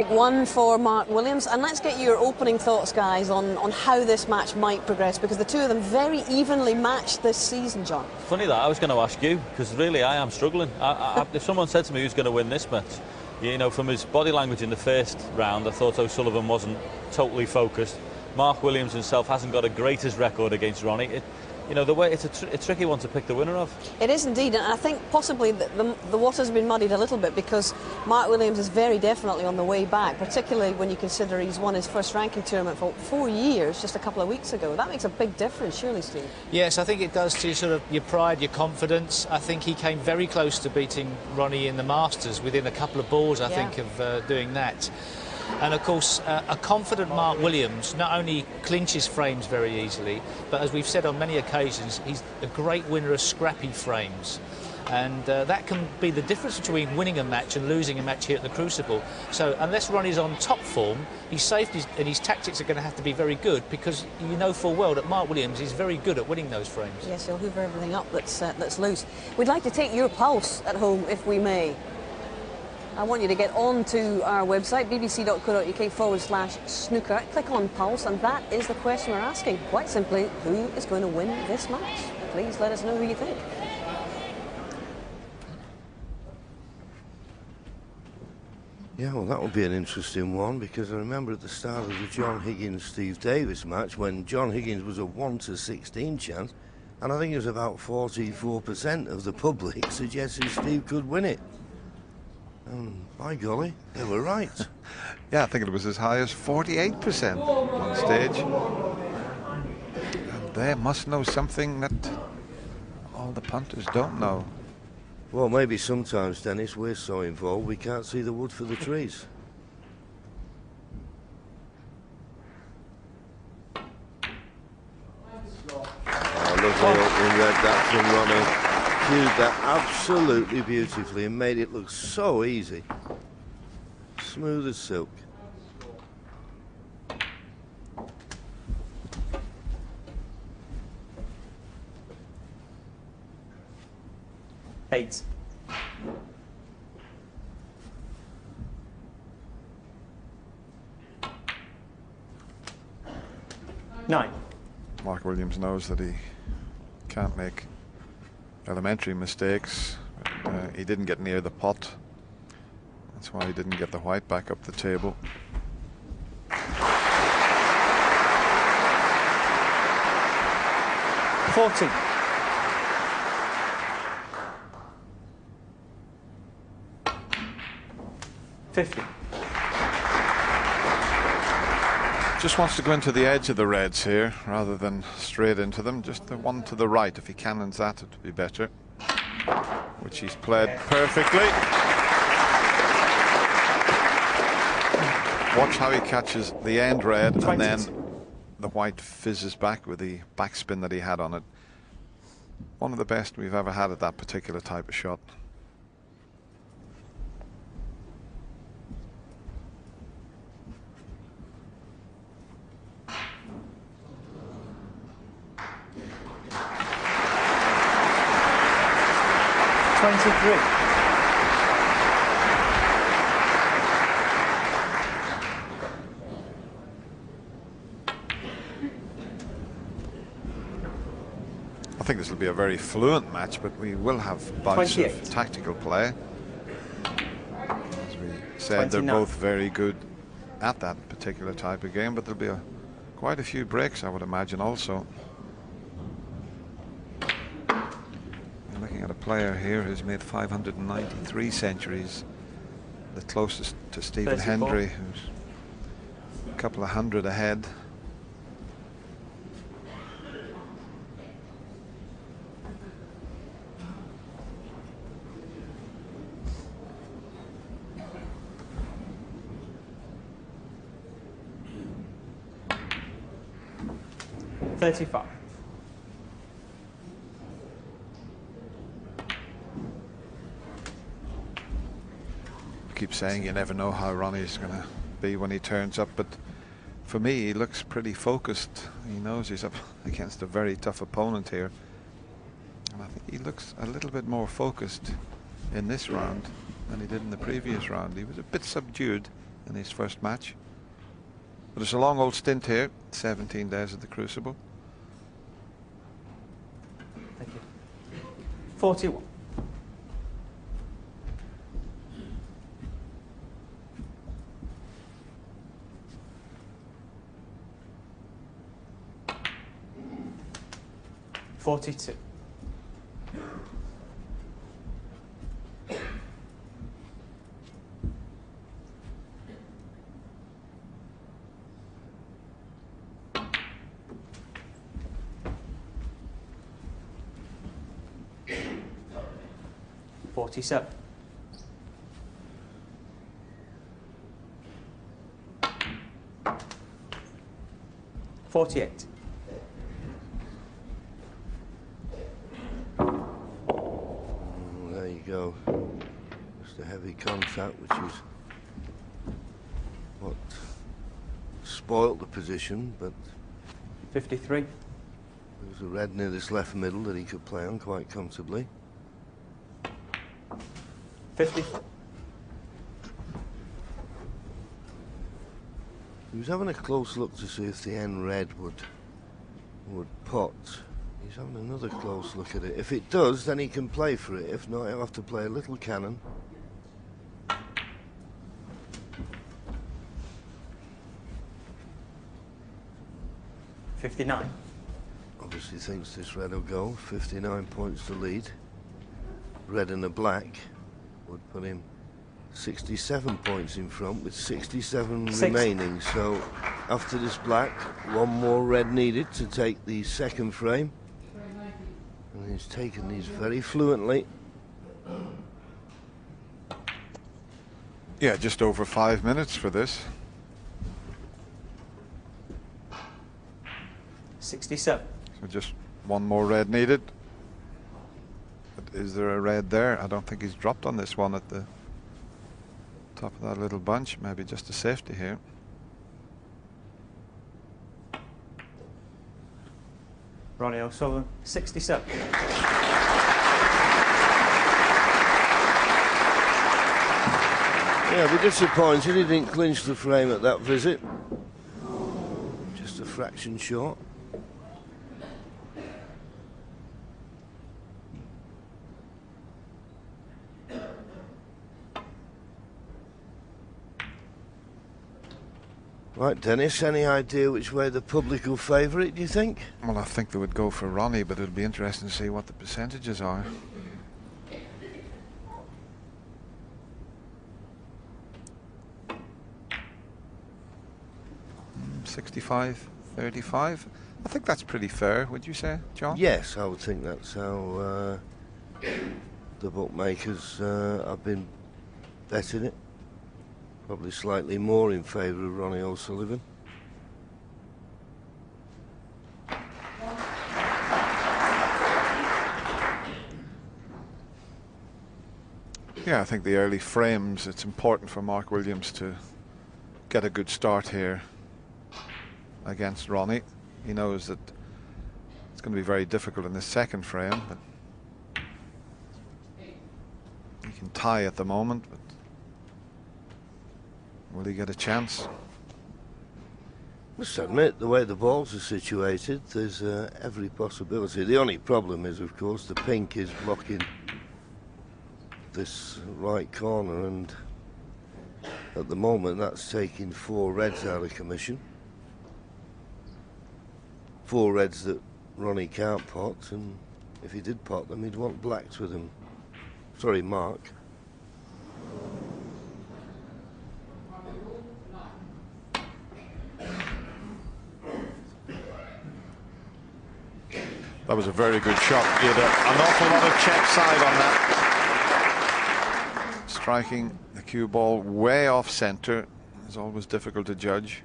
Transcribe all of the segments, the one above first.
One for Mark Williams, and let's get your opening thoughts, guys, on how this match might progress, because the two of them very evenly matched this season, John. Funny that, I was going to ask you, because really I am struggling. If someone said to me who's going to win this match, you know, from his body language in the first round, I thought O'Sullivan wasn't totally focused. Mark Williams himself hasn't got a greatest record against Ronnie. You know, the way it's a tricky one to pick the winner of. It is indeed, and I think possibly the waters have been muddied a little bit, because Mark Williams is very definitely on the way back, particularly when you consider he's won his first ranking tournament for 4 years just a couple of weeks ago. That makes a big difference, surely, Steve? Yes, I think it does to sort of your pride, your confidence. I think he came very close to beating Ronnie in the Masters within a couple of balls, I think, of doing that. And of course, a confident Mark Williams not only clinches frames very easily, but as we've said on many occasions, he's a great winner of scrappy frames. And that can be the difference between winning a match and losing a match here at the Crucible. So unless Ronnie's on top form, his safety and his tactics are going to have to be very good, because you know full well that Mark Williams is very good at winning those frames. Yes, he'll hoover everything up that's loose. We'd like to take your pulse at home, if we may. I want you to get on to our website, bbc.co.uk/snooker. Click on Pulse, and that is the question we're asking. Quite simply, who is going to win this match? Please let us know who you think. Yeah, well, that will be an interesting one, because I remember at the start of the John Higgins-Steve Davis match, when John Higgins was a 1 to 16 chance, and I think it was about 44% of the public suggested Steve could win it. By golly, they were right. Yeah, I think it was as high as 48% on stage. And they must know something that all the punters don't know. Well, maybe sometimes, Dennis, we're so involved we can't see the wood for the trees. Oh, lovely opening red that from Ronnie. Cued that absolutely beautifully and made it look so easy. Smooth as silk. Eight. Nine. Mark Williams knows that he can't make elementary mistakes. He didn't get near the pot. That's why he didn't get the white back up the table. 40. 50. Just wants to go into the edge of the reds here rather than straight into them. Just the one to the right. If he cannons that, it would be better. Which he's played perfectly. Watch how he catches the end red 20s. and then the white fizzes back with the backspin that he had on it. One of the best we've ever had at that particular type of shot. I think this will be a very fluent match, but we will have bouts of tactical play. As we said, 29. They're both very good at that particular type of game, but there'll be quite a few breaks, I would imagine, also. I'm looking at a player here who's made 593 centuries, the closest to Stephen 34. Hendry, who's a couple of hundred ahead. $35. Keep saying you never know how Ronnie's going to be when he turns up, but for me he looks pretty focused. He knows he's up against a very tough opponent here, and I think he looks a little bit more focused in this round than he did in the previous round. He was a bit subdued in his first match. But it's a long old stint here, 17 days at the Crucible. Thank you. 41. $42. $47. $48. There you go. Just a heavy contact, which is what spoilt the position, but 53. there was a red near this left middle that he could play on quite comfortably. 50. He was having a close look to see if the end red would pot. He's having another close look at it. If it does, then he can play for it. If not, he'll have to play a little cannon. $59. Obviously thinks this red will go. 59 points to lead. Red and a black would put him 67 points in front with 67 remaining. So after this black, one more red needed to take the second frame. And he's taken these very fluently. Yeah, just over 5 minutes for this. 67. So just one more red needed. But is there a red there? I don't think he's dropped on this one at the top of that little bunch. Maybe just a safety here. Ronnie O'Sullivan, 67. Yeah, I'd be disappointed he didn't clinch the frame at that visit. Just a fraction short. Right, Dennis, any idea which way the public will favour it, do you think? Well, I think they would go for Ronnie, but it'll be interesting to see what the percentages are. 65-35. I think that's pretty fair, would you say, John? Yes, I would think that's how the bookmakers have been betting it. Probably slightly more in favour of Ronnie O'Sullivan. Yeah, I think the early frames, it's important for Mark Williams to get a good start here against Ronnie. He knows that it's going to be very difficult in the second frame, but he can tie at the moment, but will he get a chance? Must admit, the way the balls are situated, there's every possibility. The only problem is, of course, the pink is blocking this right corner, and at the moment that's taking 4 reds out of commission. 4 reds that Ronnie can't pot, and if he did pot them, he'd want blacks with him. Sorry, Mark. That was a very good shot. He had an awful lot of check side on that. Striking the cue ball way off centre is always difficult to judge.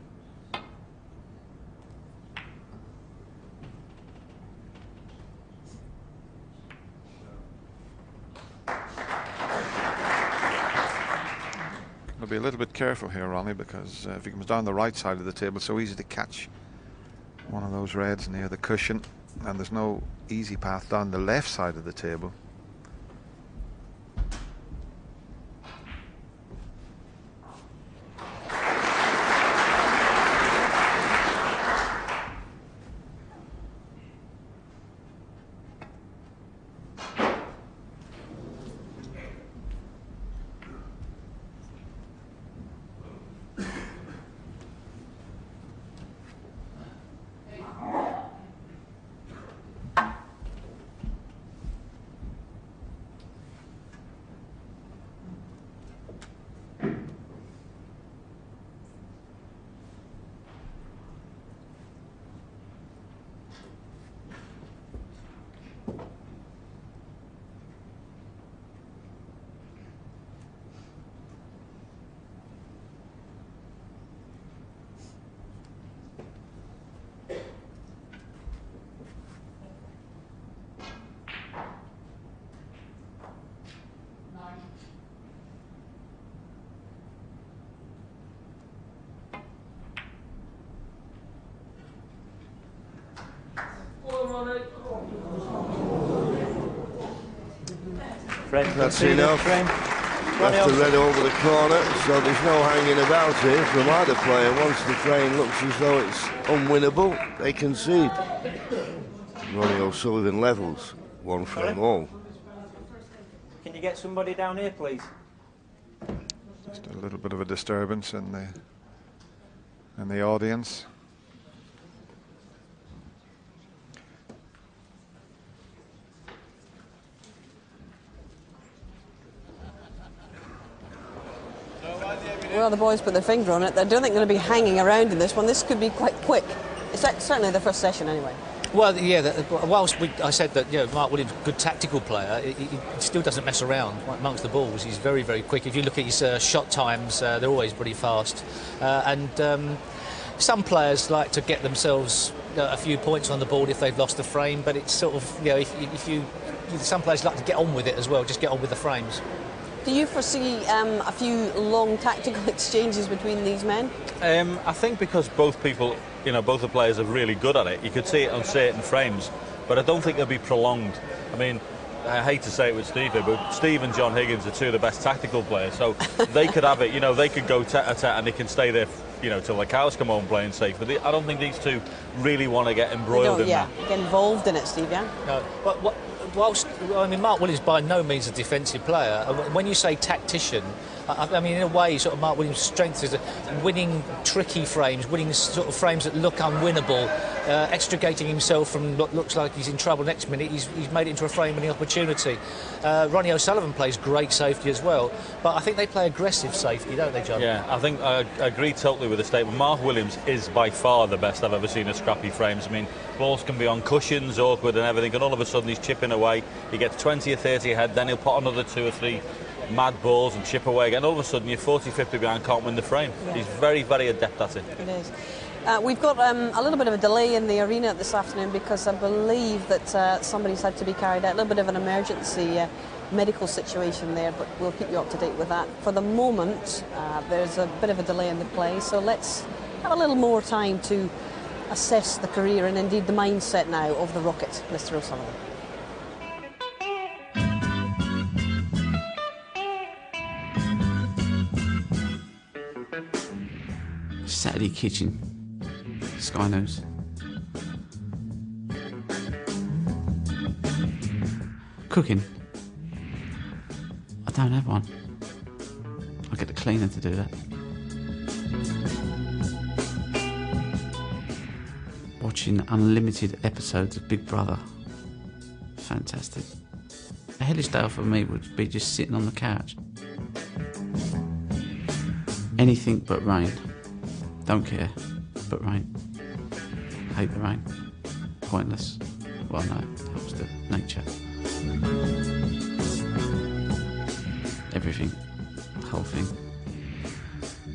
Got to be a little bit careful here, Ronnie, because if he comes down the right side of the table, it's so easy to catch one of those reds near the cushion, and there's no easy path down the left side of the table. Red, That's conceded enough. frame. Ronnie Left the red O'Sullivan. over the corner, so there's no hanging about here from either player. Once the frame looks as though it's unwinnable, they concede. Ronnie O'Sullivan levels, one frame all. Can you get somebody down here, please? Just a little bit of a disturbance in the audience. Well, the boys put their finger on it. I don't think they're going to be hanging around in this one. This could be quite quick. It's certainly the first session anyway. Well, yeah, whilst I said that, you know, Mark Williams, good tactical player, he still doesn't mess around amongst the balls. He's very, very quick. If you look at his shot times, they're always pretty fast. Some players like to get themselves a few points on the board if they've lost the frame, but it's sort of, you know, some players like to get on with it as well, just get on with the frames. Do you foresee a few long tactical exchanges between these men? I think because both people, you know, both the players are really good at it. You could see it on certain frames, but I don't think they'll be prolonged. I mean, I hate to say it with Steve here, but Steve and John Higgins are two of the best tactical players, so they could have it, you know, they could go tete-a-tete and they can stay there, you know, till the cows come home playing safe. But I don't think these two really want to get embroiled in that. Get involved in it, Steve, yeah? No, but whilst, I mean, Mark Williams by no means a defensive player. When you say tactician, I mean, in a way, sort of Mark Williams' strength is winning tricky frames, winning sort of frames that look unwinnable, extricating himself from what looks like he's in trouble next minute. He's made it into a frame-winning opportunity. Ronnie O'Sullivan plays great safety as well, but I think they play aggressive safety, don't they, John? Yeah, I think I agree totally with the statement. Mark Williams is by far the best I've ever seen at scrappy frames. I mean, balls can be on cushions, awkward and everything, and all of a sudden he's chipping away. He gets 20 or 30 ahead, then he'll put another 2 or 3 mad balls and chip away again. All of a sudden you're 40, 50 behind, can't win the frame. Yeah. He's very, very adept at it. It is. We've got a little bit of a delay in the arena this afternoon because I believe that somebody's had to be carried out. A little bit of an emergency medical situation there, but we'll keep you up to date with that. For the moment, there's a bit of a delay in the play, so let's have a little more time to assess the career and indeed the mindset now of the Rocket, Mr. O'Sullivan. Saturday kitchen, Sky News. Cooking. I don't have one. I get the cleaner to do that. Watching unlimited episodes of Big Brother. Fantastic. A hellish day for me would be just sitting on the couch. Anything but rain. Don't care, but rain. Hate the rain. Pointless. Well, no, it helps the nature. Everything. The whole thing.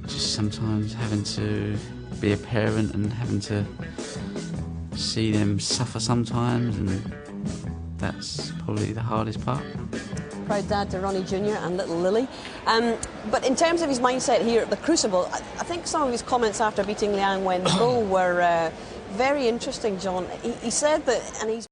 Just sometimes having to be a parent and having to see them suffer sometimes, and that's probably the hardest part. Proud dad to Ronnie Jr. and little Lily. But in terms of his mindset here at the Crucible, I think some of his comments after beating Liang Wenbo were very interesting, John. He said that, and he's